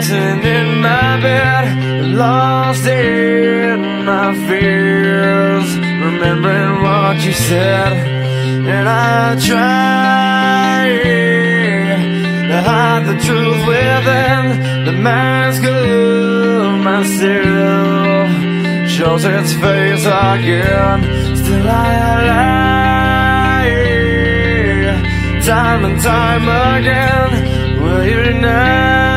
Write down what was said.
tossing in my bed, lost in my fears, remembering what you said. And I try to hide the truth within. The mask of myself shows its face again. Still I lie, time and time again. Will you now?